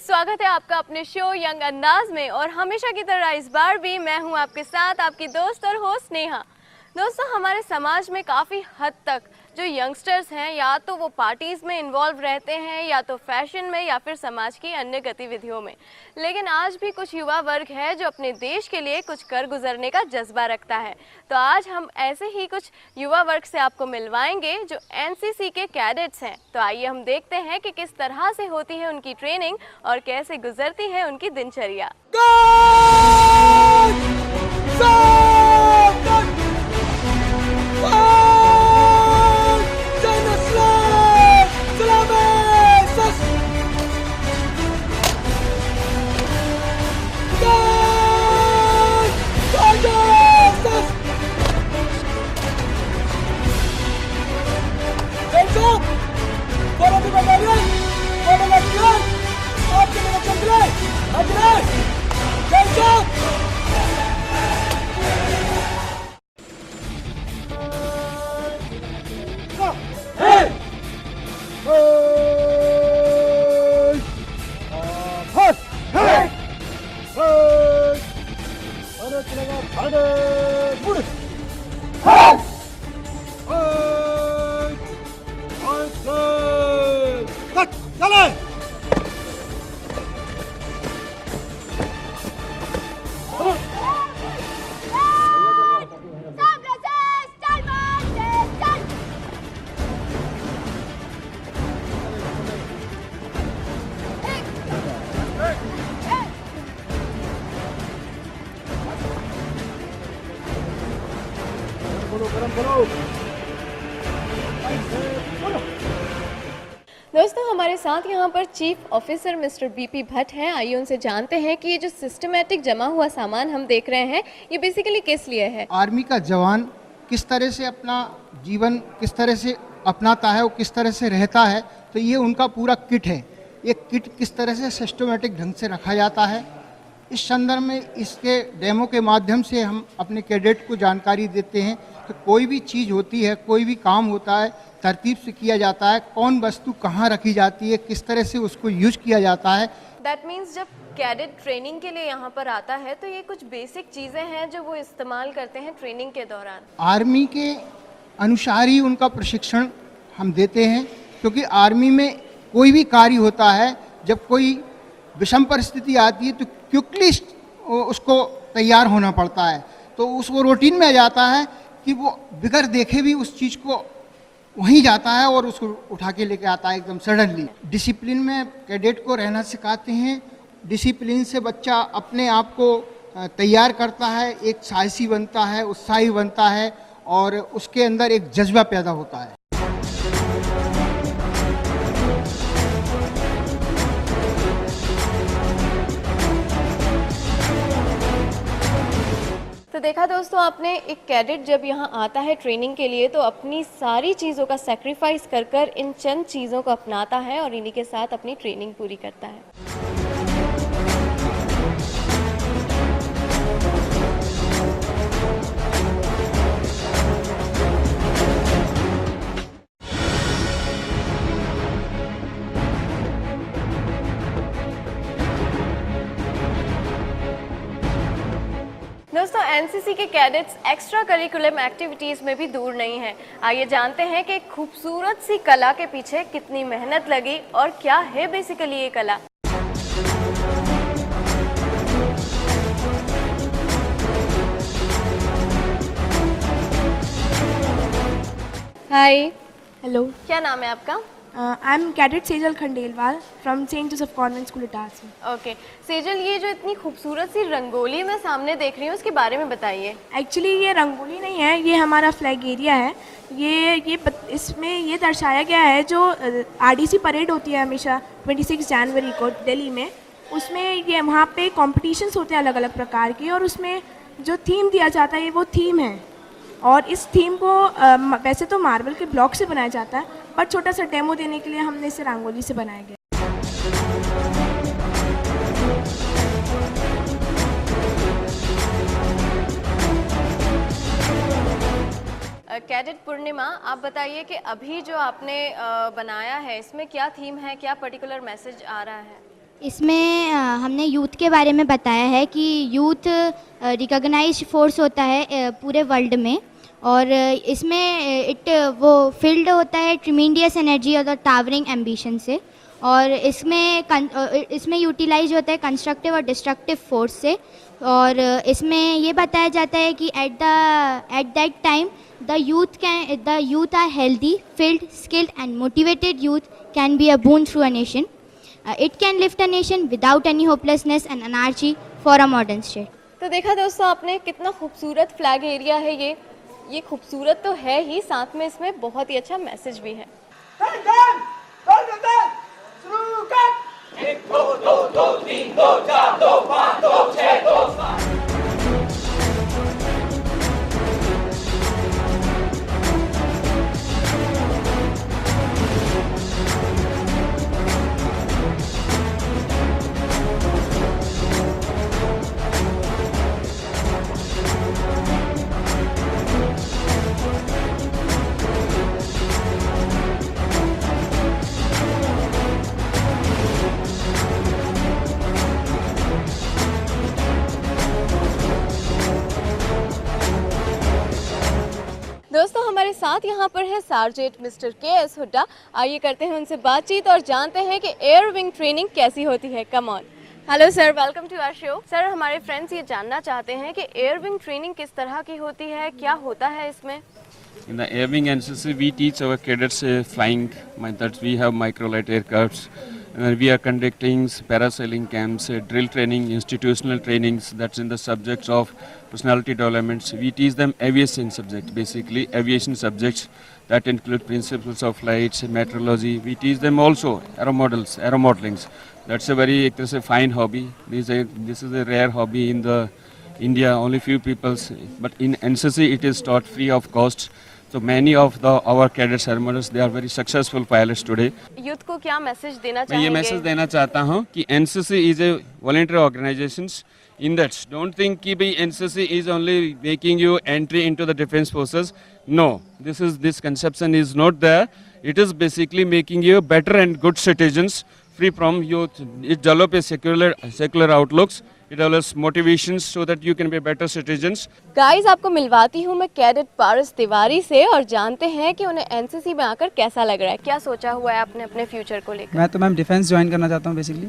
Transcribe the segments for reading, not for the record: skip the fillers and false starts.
स्वागत है आपका अपने शो यंग अंदाज में। और हमेशा की तरह इस बार भी मैं हूं आपके साथ, आपकी दोस्त और होस्ट नेहा। दोस्तों, हमारे समाज में काफ़ी हद तक जो यंगस्टर्स हैं, या तो वो पार्टीज़ में इन्वॉल्व रहते हैं, या तो फैशन में, या फिर समाज की अन्य गतिविधियों में। लेकिन आज भी कुछ युवा वर्ग है जो अपने देश के लिए कुछ कर गुजरने का जज्बा रखता है। तो आज हम ऐसे ही कुछ युवा वर्ग से आपको मिलवाएंगे जो एनसीसी के कैडेट्स हैं। तो आइए हम देखते हैं कि किस तरह से होती है उनकी ट्रेनिंग और कैसे गुजरती है उनकी दिनचर्या। दोस्तों, हमारे साथ यहाँ पर chief officer mister BP Bhatt हैं। आइए उनसे जानते हैं कि ये जो सिस्टमेटिक जमा हुआ सामान हम देख रहे हैं, ये बेसिकली किस लिए है। आर्मी का जवान किस तरह से अपना जीवन किस तरह से अपनाता है, वो किस तरह से रहता है, तो ये उनका पूरा किट है। ये किट किस तरह से सिस्टमेटिक ढंग से रखा जाता है, इस संदर्भ में इसके डेमो के माध्यम से हम अपने कैडेट को जानकारी देते हैं कि कोई भी चीज़ होती है, कोई भी काम होता है, तरतीब से किया जाता है, कौन वस्तु कहाँ रखी जाती है, किस तरह से उसको यूज किया जाता है। दैट मीन्स जब कैडेट ट्रेनिंग के लिए यहाँ पर आता है तो ये कुछ बेसिक चीज़ें हैं जो वो इस्तेमाल करते हैं ट्रेनिंग के दौरान। आर्मी के अनुसार ही उनका प्रशिक्षण हम देते हैं, क्योंकि आर्मी में कोई भी कार्य होता है, जब कोई विषम परिस्थिति आती है तो क्विकली उसको तैयार होना पड़ता है। तो उस वो रूटीन में आ जाता है कि वो बगैर देखे भी उस चीज़ को वहीं जाता है और उसको उठा के लेके आता है एकदम सडनली। डिसिप्लिन में कैडेट को रहना सिखाते हैं। डिसिप्लिन से बच्चा अपने आप को तैयार करता है, एक साहसी बनता है, उत्साही बनता है और उसके अंदर एक जज्बा पैदा होता है। तो देखा दोस्तों आपने, एक कैडेट जब यहाँ आता है ट्रेनिंग के लिए तो अपनी सारी चीज़ों का सैक्रिफाइस कर कर इन चंद चीज़ों को अपनाता है और इन्हीं के साथ अपनी ट्रेनिंग पूरी करता है। दोस्तों, एनसीसी के कैडेट्स एक्स्ट्रा करिकुलम एक्टिविटीज़ में भी दूर नहीं हैं। आइए जानते हैं कि एक खूबसूरत सी कला के पीछे कितनी मेहनत लगी और क्या है बेसिकली ये कला। हाय। हेलो, क्या नाम है आपका? I am cadet Sejal Khandelwal from Saint Joseph convent school Itarsi. Okay Sejal, ये जो इतनी खूबसूरत सी रंगोली मैं सामने देख रही हूँ, उसके बारे में बताइए। एक्चुअली ये रंगोली नहीं है, ये हमारा फ्लैग एरिया है। इसमें ये दर्शाया गया है जो आरडीसी परेड होती है हमेशा 26 जनवरी को दिल्ली में, उसमें ये वहाँ पे कॉम्पिटिशन्स होते हैं अलग अलग प्रकार के, और उसमें जो थीम दिया जाता है वो थीम है। और इस थीम को वैसे तो मार्बल के ब्लॉक से बनाया जाता है, पर छोटा सा डेमो देने के लिए हमने इसे रंगोली से बनाया गया। कैडेट पूर्णिमा, आप बताइए कि अभी जो आपने बनाया है इसमें क्या थीम है, क्या पर्टिकुलर मैसेज आ रहा है? इसमें हमने यूथ के बारे में बताया है कि यूथ रिकॉग्नाइज्ड फोर्स होता है पूरे वर्ल्ड में, और इसमें वो फील्ड होता है ट्रिमेंडियस एनर्जी और टावरिंग एम्बिशन से, और इसमें यूटिलाइज होता है कंस्ट्रक्टिव और डिस्ट्रक्टिव फोर्स से। और इसमें ये बताया जाता है कि at that time the youth are healthy, field, skilled and motivated youth can be a boon through a nation. It can lift a nation without any hopelessness and anarchy for a modern state. तो देखा दोस्तों आपने, कितना खूबसूरत flag area है ये खूबसूरत तो है ही, साथ में इसमें बहुत ही अच्छा मैसेज भी है। दोस्तों हमारे साथ यहाँ पर है सार्जेंट मिस्टर के.एस. हुड्डा। आइए करते हैं उनसे बातचीत और जानते हैं कि एयर विंग ट्रेनिंग कैसी होती है। Come on. Hello sir, welcome to our show. Sir, हमारे फ्रेंड्स ये जानना चाहते हैं कि एयर विंग ट्रेनिंग किस तरह की होती है, क्या होता है इसमें? In the Air Wing NCC, we teach our cadets flying. That we have microlight aircrafts. We are conducting parasailing camps, drill training, institutional trainings. That's in the subjects of personality developments. We teach them aviation subject, basically aviation subjects that include principles of flights, meteorology. We teach them also aero modelings. That's a very fine hobby. This is a rare hobby in the India. Only few people's, but in NCC it is taught free of cost. So many of our cadets airmen, they are very successful pilots today. Youth को क्या message देना मैं चाहेंगे? ये message देना चाहता हूँ कि NCC is a voluntary organization. In that, don't think कि भाई NCC is only making you entry into the defense forces. No, this conception is not there. It is basically making you better and good citizens, free from youth. It develops a secular outlooks. It develops motivations so that you can be better citizens. Guys, आपको मिलवाती हूँ मैं cadet पारस तिवारी से और जानते हैं कि उन्हें NCC में आकर कैसा लग रहा है, क्या सोचा हुआ है आपने अपने फ्यूचर को लेकर? मैं तो मैम डिफेंस ज्वाइन करना चाहता हूँ बेसिकली,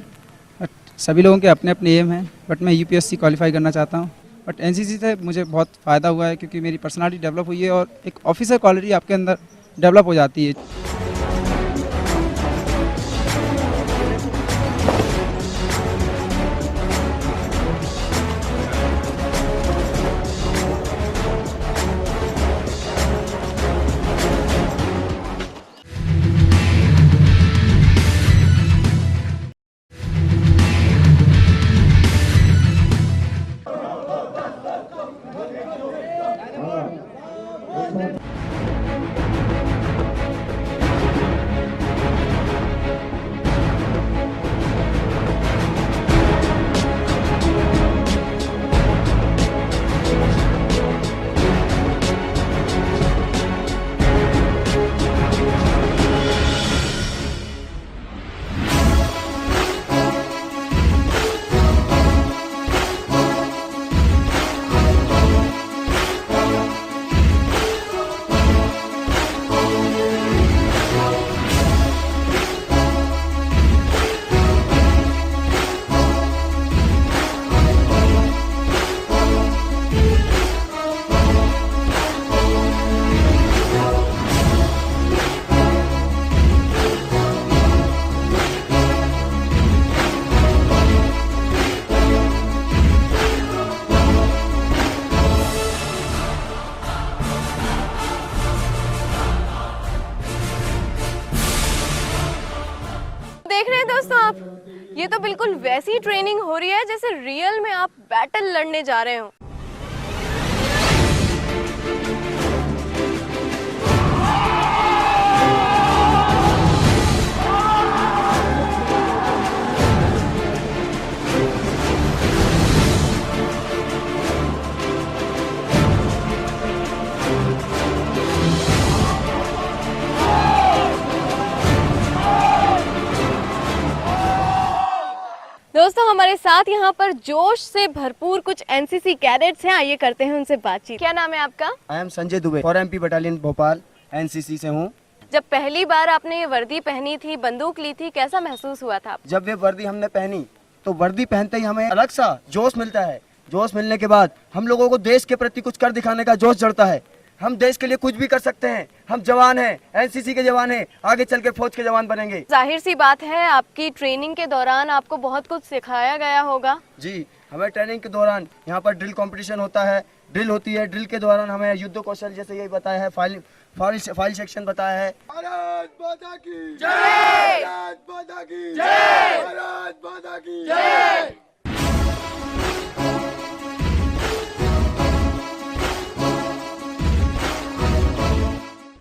बट सभी लोगों के अपने अपने एम हैं, बट मैं यूपीएससी क्वालिफाई करना चाहता हूँ। बट एनसीसी से मुझे बहुत फ़ायदा हुआ है क्योंकि मेरी पर्सनालिटी डेवलप हुई है और एक ऑफिसर क्वालिटी आपके अंदर डेवलप हो जाती है। देख रहे हैं दोस्तों आप, ये तो बिल्कुल वैसी ट्रेनिंग हो रही है जैसे रियल में आप बैटल लड़ने जा रहे हो। हमारे साथ यहाँ पर जोश से भरपूर कुछ एनसीसी कैडेट्स हैं, आइए करते हैं उनसे बातचीत। क्या नाम है आपका? आई एम संजय दुबे और एमपी बटालियन भोपाल एनसीसी से हूँ। जब पहली बार आपने ये वर्दी पहनी थी, बंदूक ली थी, कैसा महसूस हुआ था? जब ये वर्दी हमने पहनी तो वर्दी पहनते ही हमें अलग सा जोश मिलता है। जोश मिलने के बाद हम लोगों को देश के प्रति कुछ कर दिखाने का जोश जड़ता है। हम देश के लिए कुछ भी कर सकते हैं। हम जवान हैं, एनसीसी के जवान हैं, आगे चल के फौज के जवान बनेंगे। जाहिर सी बात है आपकी ट्रेनिंग के दौरान आपको बहुत कुछ सिखाया गया होगा। जी, हमें ट्रेनिंग के दौरान यहाँ पर ड्रिल कंपटीशन होता है, ड्रिल होती है। ड्रिल के दौरान हमें युद्ध कौशल जैसे यही बताया है, फाइल सेक्शन बताया है। भारत माता की जय, भारत माता की जय, भारत माता की जय।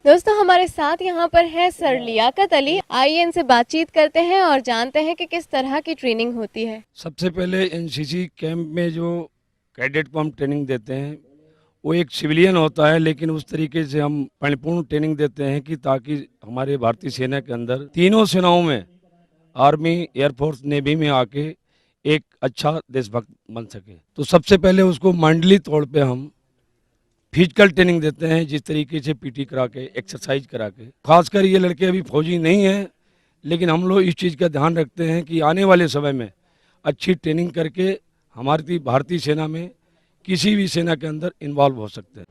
दोस्तों हमारे साथ यहाँ पर है सर लियाकत अली, आइए इनसे बातचीत करते हैं और जानते हैं कि किस तरह की ट्रेनिंग होती है। सबसे पहले एनसीसी कैंप में जो कैडेट को हम ट्रेनिंग देते हैं वो एक सिविलियन होता है, लेकिन उस तरीके से हम परिपूर्ण ट्रेनिंग देते हैं कि ताकि हमारे भारतीय सेना के अंदर तीनों सेनाओं में, आर्मी, एयरफोर्स, नेवी में आके एक अच्छा देशभक्त बन सके। तो सबसे पहले उसको मंडली तौर पे हम फिजिकल ट्रेनिंग देते हैं, जिस तरीके से पीटी करा के, एक्सरसाइज करा के। खासकर ये लड़के अभी फौजी नहीं हैं, लेकिन हम लोग इस चीज़ का ध्यान रखते हैं कि आने वाले समय में अच्छी ट्रेनिंग करके हमारी भारतीय सेना में किसी भी सेना के अंदर इन्वॉल्व हो सकते हैं।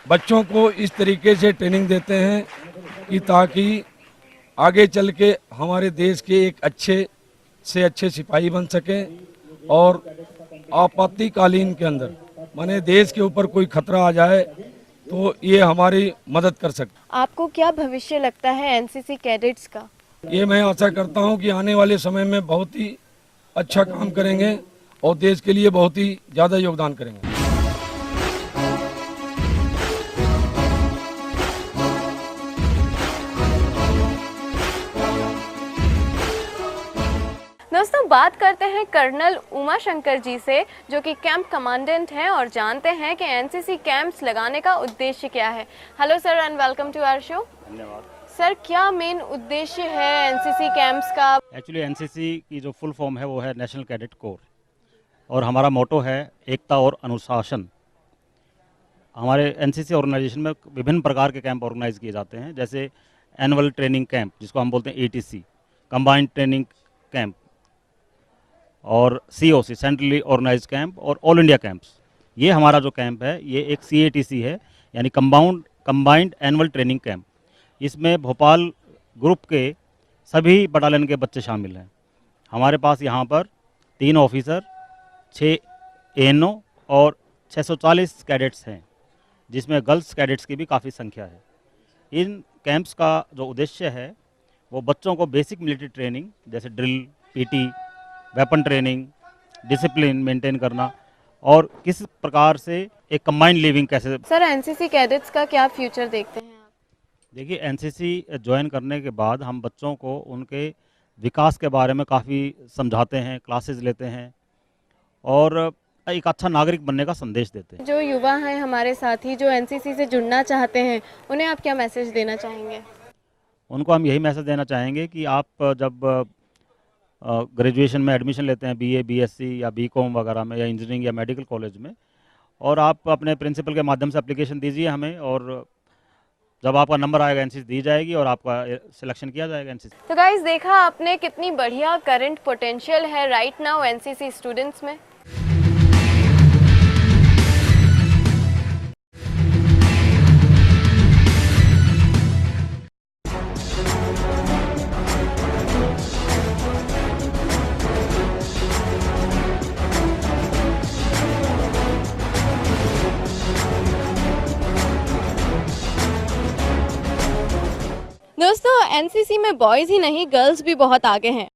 बच्चों को इस तरीके से ट्रेनिंग देते हैं कि ताकि आगे चल के हमारे देश के एक अच्छे से अच्छे सिपाही बन सकें और आपातकालीन के अंदर माने देश के ऊपर कोई खतरा आ जाए तो ये हमारी मदद कर सकते। आपको क्या भविष्य लगता है एनसीसी कैडेट्स का? ये मैं आशा करता हूँ कि आने वाले समय में बहुत ही अच्छा काम करेंगे और देश के लिए बहुत ही ज़्यादा योगदान करेंगे। दोस्तों बात करते हैं कर्नल उमा शंकर जी से, जो कि कैंप कमांडेंट हैं, और जानते हैं कि एनसीसी कैंप्स लगाने का उद्देश्य क्या है। Hello sir and welcome to our show. धन्यवाद। सर क्या मेन उद्देश्य है एनसीसी कैंप्स का? एक्चुअली एनसीसी की जो फुल फॉर्म है वो है नेशनल कैडेट कोर, और हमारा मोटो है एकता और अनुशासन। हमारे एनसीसी ऑर्गेनाइजेशन में विभिन्न प्रकार के कैंप ऑर्गेनाइज किए जाते हैं, जैसे एनुअल ट्रेनिंग कैंप जिसको हम बोलते हैं एटीसी, कंबाइंड ट्रेनिंग कैंप, और सीओसी सेंट्रली ऑर्गेनाइज कैंप, और ऑल इंडिया कैंप्स। ये हमारा जो कैंप है ये एक सीएटीसी है, यानी कंबाइंड एनुअल ट्रेनिंग कैंप। इसमें भोपाल ग्रुप के सभी बटालियन के बच्चे शामिल हैं। हमारे पास यहाँ पर 3 ऑफिसर, 6 एएनओ और 640 कैडेट्स हैं, जिसमें गर्ल्स कैडेट्स की भी काफ़ी संख्या है। इन कैंप्स का जो उद्देश्य है वो बच्चों को बेसिक मिलिट्री ट्रेनिंग जैसे drill, PT, weapon training, discipline maintain करना, और किस प्रकार से एक कंबाइंड लिविंग कैसे। सर एनसीसी कैडेट्स का क्या फ्यूचर देखते हैं आप? देखिए, एनसीसी ज्वाइन करने के बाद हम बच्चों को उनके विकास के बारे में काफ़ी समझाते हैं, क्लासेस लेते हैं, और एक अच्छा नागरिक बनने का संदेश देते हैं। जो युवा हैं हमारे साथी जो एनसीसी से जुड़ना चाहते हैं, उन्हें आप क्या मैसेज देना चाहेंगे? उनको हम यही मैसेज देना चाहेंगे कि आप जब ग्रेजुएशन में एडमिशन लेते हैं, बीए, बीएससी या बीकॉम वगैरह में, या इंजीनियरिंग या मेडिकल कॉलेज में, और आप अपने प्रिंसिपल के माध्यम से एप्लीकेशन दीजिए हमें, और जब आपका नंबर आएगा एनसीसी दी जाएगी और आपका सिलेक्शन किया जाएगा एनसीसी। तो गाइस देखा आपने कितनी बढ़िया करंट पोटेंशियल है राइट नाउ एनसीसी स्टूडेंट्स में। दोस्तों एनसीसी में बॉयज ही नहीं गर्ल्स भी बहुत आगे हैं।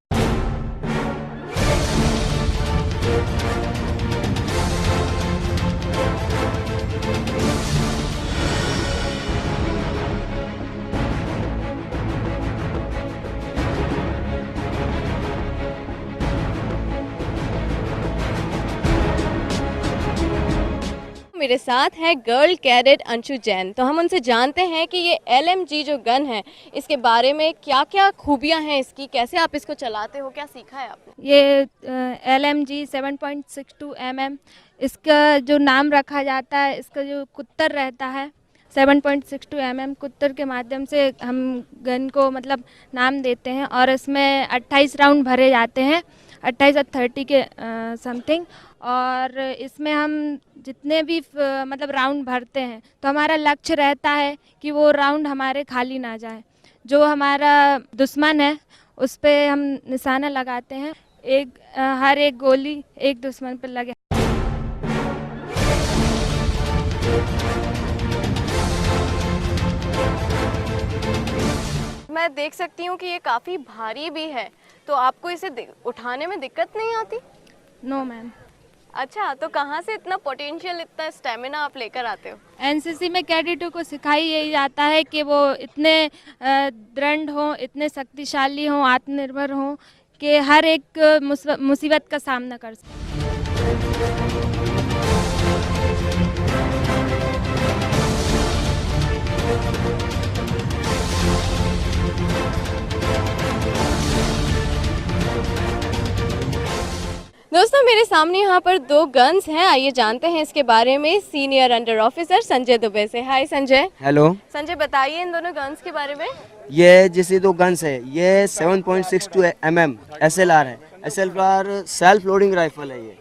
मेरे साथ है गर्ल कैडेट अंशु जैन। तो हम उनसे जानते हैं कि ये LMG जो गन है इसके बारे में क्या क्या खूबियां हैं इसकी, कैसे आप इसको चलाते हो, क्या सीखा है आपने? ये LMG 7.62 mm, इसका जो नाम रखा जाता है, इसका जो कुत्तर रहता है 7.62 mm कुत्तर के माध्यम से हम गन को मतलब नाम देते हैं। और इसमें 28 राउंड भरे जाते हैं, 28 और 30 के समथिंग। और इसमें हम जितने भी मतलब राउंड भरते हैं तो हमारा लक्ष्य रहता है कि वो राउंड हमारे खाली ना जाए। जो हमारा दुश्मन है उस पे हम निशाना लगाते हैं, हर एक गोली एक दुश्मन पर लगे। मैं देख सकती हूँ कि ये काफ़ी भारी भी है, तो आपको इसे उठाने में दिक्कत नहीं आती? No ma'am. अच्छा, तो कहाँ से इतना पोटेंशियल, इतना स्टेमिना आप लेकर आते हो? एनसीसी में कैडेटों को सिखाई यही जाता है कि वो इतने दृढ़ हों, इतने शक्तिशाली हों, आत्मनिर्भर हों कि हर एक मुसीबत का सामना कर सकें। दोस्तों मेरे सामने यहाँ पर 2 गन्स हैं, आइए जानते हैं इसके बारे में senior under officer Sanjay Dubey से। हाय संजय। हेलो। संजय बताइए इन दोनों गन्स के बारे में। ये जैसे 2 गन्स है, ये 7.62 mm SLR है। SLR सेल्फ लोडिंग राइफल है। ये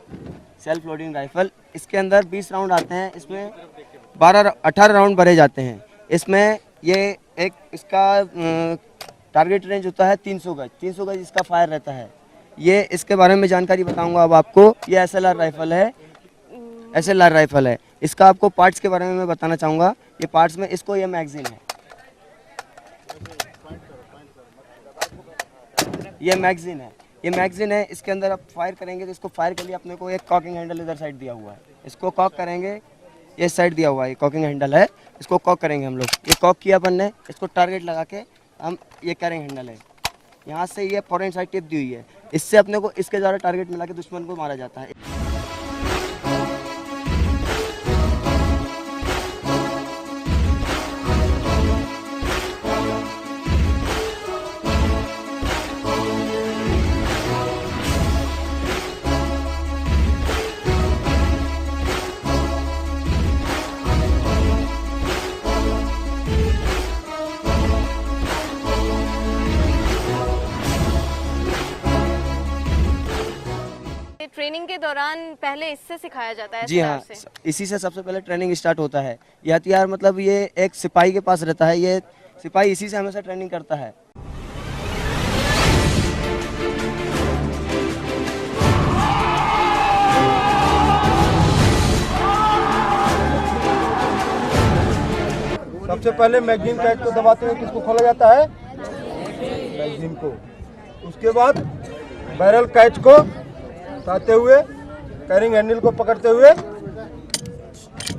सेल्फ लोडिंग राइफल, इसके अंदर 20 राउंड आते हैं, इसमें 18 राउंड भरे जाते हैं। इसमें ये एक इसका टारगेट रेंज होता है 300 गज, 300 गज इसका फायर रहता है। ये इसके बारे में जानकारी बताऊंगा अब आपको। ये SLR राइफल है, SLR राइफल है। इसका आपको पार्ट्स के बारे में मैं बताना चाहूँगा। ये पार्ट्स में इसको ये मैगजीन है, ये मैगजीन है, ये मैगजीन है। इसके अंदर आप फायर करेंगे तो इसको फायर के लिए अपने को एक कॉकिंग हैंडल इधर साइड दिया हुआ है, इसको कॉक करेंगे, ये साइड दिया हुआ है, ये कॉकिंग हैंडल है, इसको कॉक करेंगे हम लोग। ये कॉक किया अपन ने, इसको टारगेट लगा के हम, ये कैरिंग हैंडल है, यहाँ से ये फॉरेन साइड टिप दी हुई है, इससे अपने को इसके द्वारा टारगेट मिला के दुश्मन को मारा जाता है। ट्रेनिंग के दौरान पहले इससे सिखाया जाता है? जी हाँ, इसी से सबसे पहले ट्रेनिंग स्टार्ट होता है। ये हथियार मतलब ये एक सिपाही के पास रहता है, ये सिपाही इसी से हमेशा ट्रेनिंग करता है। सबसे पहले मैगजीन कैच को दबाते हुए किसको खोला जाता है? मैगजीन को। उसके बाद बैरल कैच को उठाते हुए, कैरिंग हैंडल को पकड़ते हुए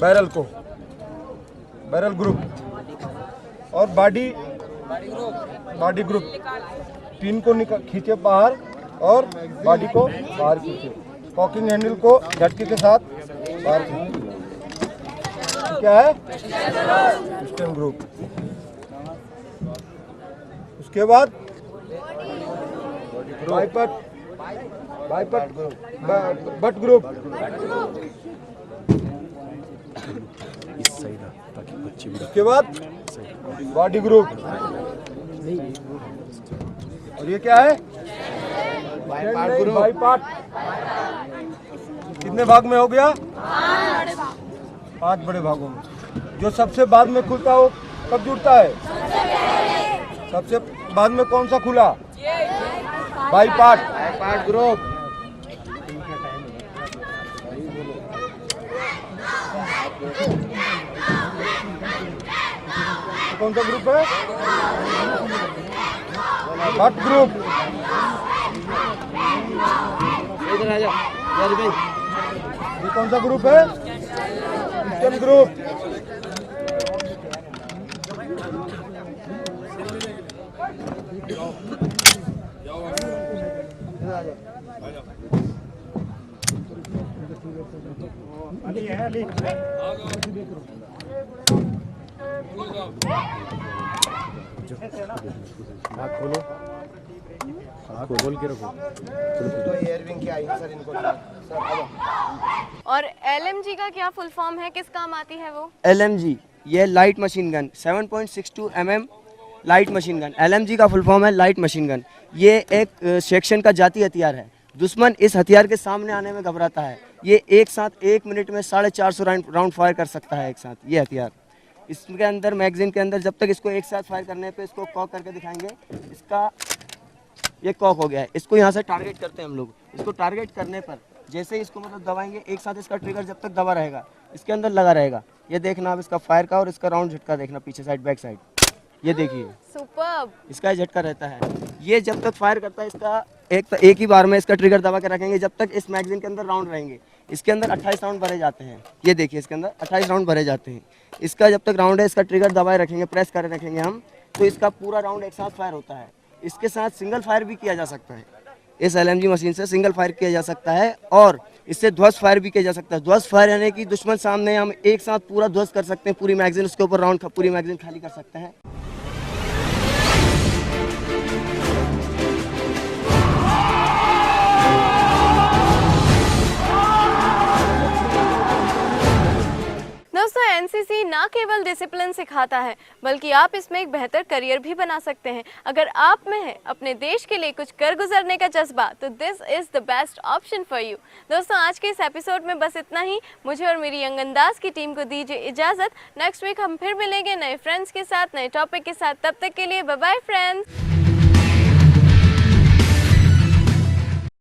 बैरल को, बैरल ग्रुप और बॉडी ग्रुप 3 को खींचे बाहर और बॉडी को बाहर खींचे। कॉकिंग हैंडल को झटके के साथ बाहर खींचे। क्या है? System group. उसके बाद बट ग्रुप, उसके बाद बॉडी ग्रुप। और ये क्या है? By part. कितने भाग में हो गया? 5 बड़े भागों में। जो सबसे बाद में खुलता है वो कब जुड़ता है? सबसे बाद में कौन सा खुला? By part group. कौन सा ग्रुप है? But group. इधर आ जाओ यार भाई। ये कौन सा ग्रुप है? System group. तो एयर विंग क्या है सर इनको सर और LMG का क्या फुल फॉर्म है, किस काम आती है वो? LMG ये light machine gun 7.62 mm light machine gun. LMG का फुल फॉर्म है लाइट मशीन गन। ये एक सेक्शन का जाती हथियार है। दुश्मन इस हथियार के सामने आने में घबराता है। ये एक साथ 1 मिनट में 450 राउंड फायर कर सकता है एक साथ ये हथियार। इसके अंदर मैगजीन के अंदर जब तक इसको एक साथ फायर करने पे इसको कॉक करके दिखाएंगे, इसका ये कॉक हो गया है। इसको यहाँ से टारगेट करते हैं हम लोग। इसको टारगेट करने पर जैसे ही इसको मतलब दबाएंगे, एक साथ इसका ट्रिगर जब तक दबा रहेगा इसके अंदर लगा रहेगा। ये देखना आप इसका फायर का और इसका राउंड झटका देखना पीछे साइड बैक साइड, ये देखिए सुपर्ब। इसका झटका रहता है। ये जब तक फायर करता है इसका एक ही बार में इसका ट्रिगर दबा के रखेंगे जब तक इस मैगजीन के अंदर राउंड रहेंगे। इसके अंदर 28 राउंड भरे जाते हैं। ये देखिए इसके अंदर 28 राउंड भरे जाते हैं। इसका जब तक राउंड है इसका ट्रिगर दबाए रखेंगे, प्रेस करे रखेंगे हम, तो इसका पूरा राउंड एक साथ फायर होता है। इसके साथ सिंगल फायर भी किया जा सकता है। इस LMG मशीन से सिंगल फायर किया जा सकता है और इससे ध्वस्त फायर भी किया जा सकता है। ध्वस्त फायर यानी कि दुश्मन सामने हम एक साथ पूरा ध्वस्त कर सकते हैं, पूरी मैगजीन उसके ऊपर राउंड पूरी मैगजीन खाली कर सकते हैं। दोस्तों NCC ना केवल डिसिप्लिन सिखाता है बल्कि आप इसमें एक बेहतर करियर भी बना सकते हैं। अगर आप में है अपने देश के लिए कुछ कर गुजरने का जज्बा तो this is the best option for you. दोस्तों आज के इस एपिसोड में बस इतना ही। मुझे और मेरी यंग अंदाज की टीम को दीजिए इजाजत। नेक्स्ट वीक हम फिर मिलेंगे नए फ्रेंड्स के साथ, नए टॉपिक के साथ। तब तक के लिए बाय बाय फ्रेंड्स।